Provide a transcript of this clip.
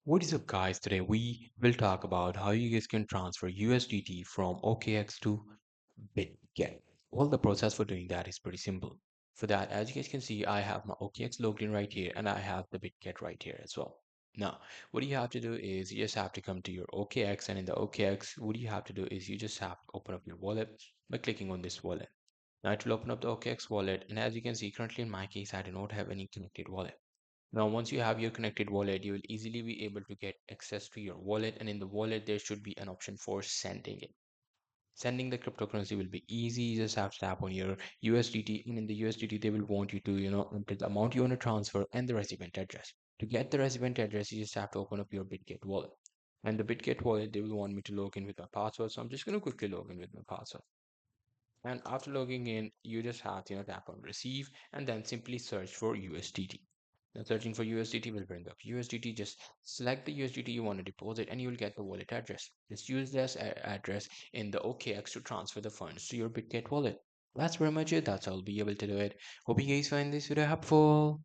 What is up, guys? Today we will talk about how you guys can transfer USDT from OKX to Bitget. Well, the process for doing that is pretty simple. For that, as you guys can see, I have my OKX logged in right here and I have the Bitget right here as well. Now, what you have to do is you just have to come to your OKX, and in the OKX, what you have to do is you just have to open up your wallet by clicking on this wallet. Now it will open up the OKX wallet, and as you can see, currently in my case, I do not have any connected wallet. Now, once you have your connected wallet, you will easily be able to get access to your wallet. And in the wallet, there should be an option for sending it. Sending the cryptocurrency will be easy. You just have to tap on your USDT. And in the USDT, they will want you to, enter the amount you want to transfer and the recipient address. To get the recipient address, you just have to open up your Bitget wallet. And the Bitget wallet, they will want me to log in with my password. So I'm just going to quickly log in with my password. And after logging in, you just have to tap on receive and then simply search for USDT. Now searching for USDT will bring up USDT. Just select the USDT you want to deposit and you will get the wallet address. Just use this address in the OKX to transfer the funds to your Bitget wallet. That's pretty much it. That's how I'll be able to do it. Hope you guys find this video helpful.